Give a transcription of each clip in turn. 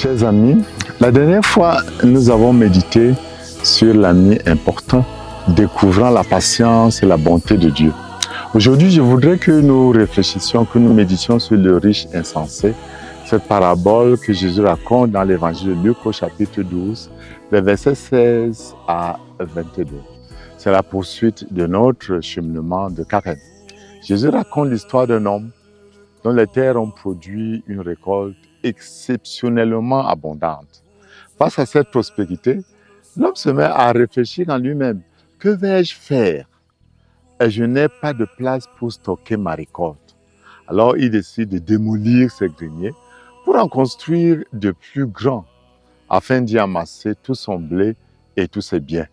Chers amis, la dernière fois, nous avons médité sur l'ami important, découvrant la patience et la bonté de Dieu. Aujourd'hui, je voudrais que nous réfléchissions, que nous méditions sur le riche insensé, cette parabole que Jésus raconte dans l'évangile de Luc au chapitre 12, les versets 16 à 22. C'est la poursuite de notre cheminement de Carême. Jésus raconte l'histoire d'un homme dont les terres ont produit une récolte exceptionnellement abondante. Face à cette prospérité, l'homme se met à réfléchir en lui-même. Que vais-je faire? Et je n'ai pas de place pour stocker ma récolte. Alors il décide de démolir ses greniers pour en construire de plus grands, afin d'y amasser tout son blé et tous ses biens.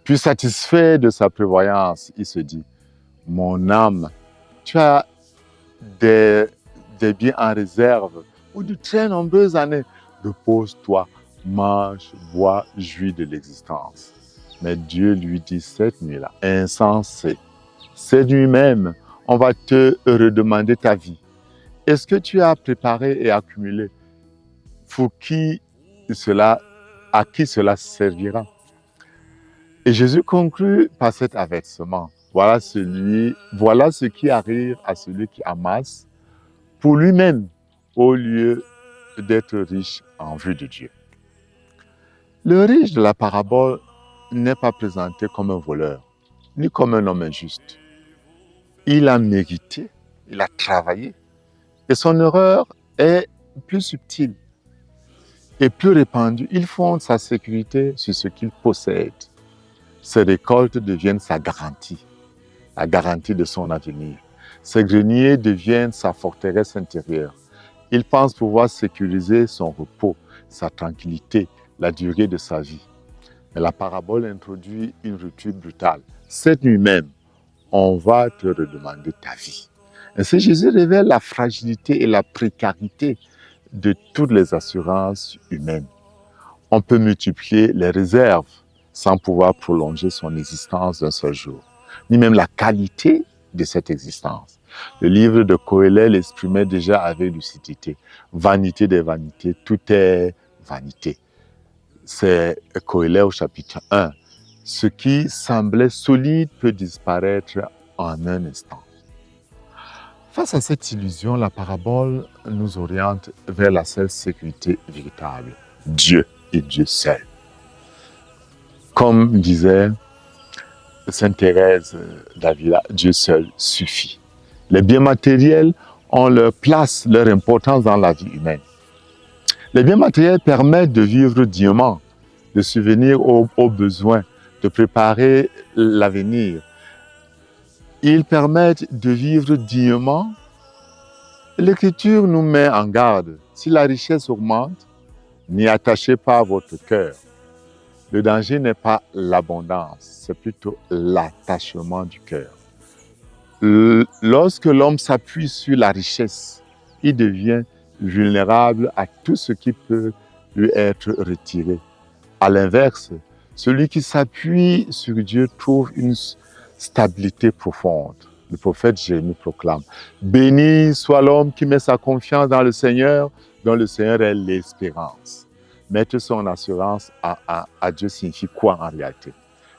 Puis satisfait de sa prévoyance, il se dit, mon âme, tu as des biens en réserve pour de très nombreuses années. Repose-toi, mange, bois, jouis de l'existence. Mais Dieu lui dit cette nuit-là, insensé, cette nuit même, on va te redemander ta vie. Est-ce que tu as préparé et accumulé pour à qui cela servira? Et Jésus conclut par cet avertissement. Voilà ce qui arrive à celui qui amasse pour lui-même au lieu d'être riche en vue de Dieu. Le riche de la parabole n'est pas présenté comme un voleur, ni comme un homme injuste. Il a mérité, il a travaillé, et son erreur est plus subtile et plus répandue. Il fonde sa sécurité sur ce qu'il possède. Ses récoltes deviennent sa garantie, la garantie de son avenir. Ses greniers deviennent sa forteresse intérieure. Il pense pouvoir sécuriser son repos, sa tranquillité, la durée de sa vie. Mais la parabole introduit une rupture brutale. Cette nuit même, on va te redemander ta vie. Ainsi, Jésus révèle la fragilité et la précarité de toutes les assurances humaines. On peut multiplier les réserves sans pouvoir prolonger son existence d'un seul jour, ni même la qualité de cette existence. Le livre de Coëlette l'exprimait déjà avec lucidité. Vanité des vanités, tout est vanité. C'est Coëlette au chapitre 1. Ce qui semblait solide peut disparaître en un instant. Face à cette illusion, la parabole nous oriente vers la seule sécurité véritable, Dieu et Dieu seul. Comme disait Sainte Thérèse d'Avila, Dieu seul suffit. Les biens matériels ont leur place, leur importance dans la vie humaine. Les biens matériels permettent de vivre dignement, de subvenir aux besoins, de préparer l'avenir. Ils permettent de vivre dignement. L'Écriture nous met en garde. Si la richesse augmente, n'y attachez pas votre cœur. Le danger n'est pas l'abondance, c'est plutôt l'attachement du cœur. Lorsque l'homme s'appuie sur la richesse, il devient vulnérable à tout ce qui peut lui être retiré. À l'inverse, celui qui s'appuie sur Dieu trouve une stabilité profonde. Le prophète Jérémie proclame « Béni soit l'homme qui met sa confiance dans le Seigneur, dont le Seigneur est l'espérance. » Mettre son assurance à Dieu signifie quoi en réalité?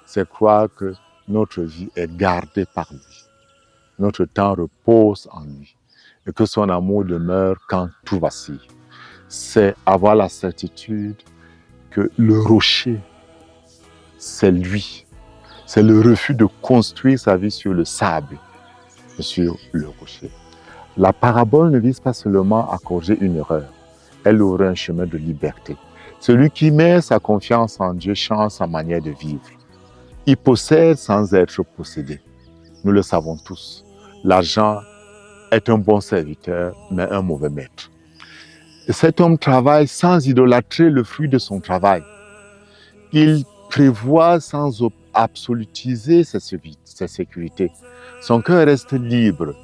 C'est croire que notre vie est gardée par lui. Notre temps repose en lui et que son amour demeure quand tout vacille. C'est avoir la certitude que le rocher, c'est lui. C'est le refus de construire sa vie sur le sable et sur le rocher. La parabole ne vise pas seulement à corriger une erreur, elle ouvre un chemin de liberté. Celui qui met sa confiance en Dieu change sa manière de vivre. Il possède sans être possédé. Nous le savons tous. L'argent est un bon serviteur, mais un mauvais maître. Et cet homme travaille sans idolâtrer le fruit de son travail. Il prévoit sans absolutiser sa sécurité. Son cœur reste libre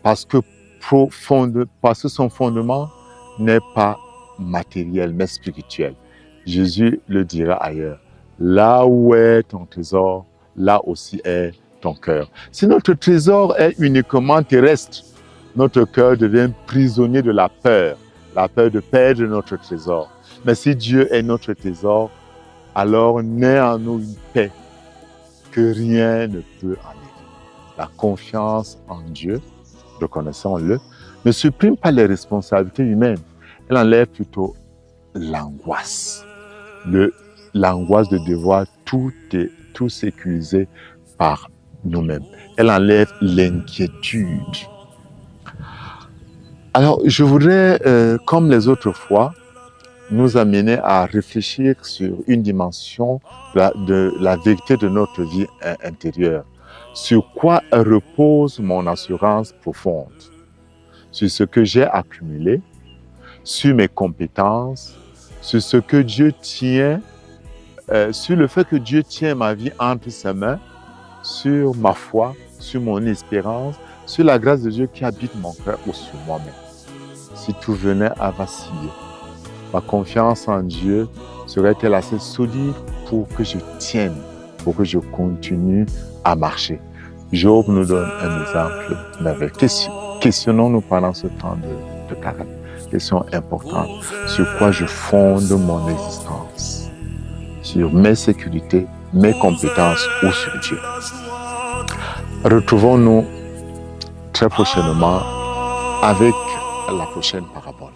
parce que son fondement n'est pas matériel, mais spirituel. Jésus le dira ailleurs. Là où est ton trésor, là aussi est ton cœur. Si notre trésor est uniquement terrestre, notre cœur devient prisonnier de la peur de perdre notre trésor. Mais si Dieu est notre trésor, alors naît en nous une paix que rien ne peut enlever. La confiance en Dieu, reconnaissons-le, ne supprime pas les responsabilités humaines. Elle enlève plutôt l'angoisse. L'angoisse de devoir tout sécuriser par nous-mêmes. Elle enlève l'inquiétude. Alors, je voudrais, comme les autres fois, nous amener à réfléchir sur une dimension de la vérité de notre vie intérieure. Sur quoi repose mon assurance profonde? Sur ce que j'ai accumulé, sur mes compétences, sur ce que Dieu tient, sur le fait que Dieu tient ma vie entre ses mains, sur ma foi, sur mon espérance, sur la grâce de Dieu qui habite mon cœur ou sur moi-même. Si tout venait à vaciller, ma confiance en Dieu serait-elle assez solide pour que je tienne, pour que je continue à marcher? Job nous donne un exemple merveilleux. Questionnons-nous pendant ce temps de carême. Question importante. Sur quoi je fonde mon existence? Sur mes sécurités, mes compétences ou sur Dieu? Retrouvons-nous très prochainement avec la prochaine parabole.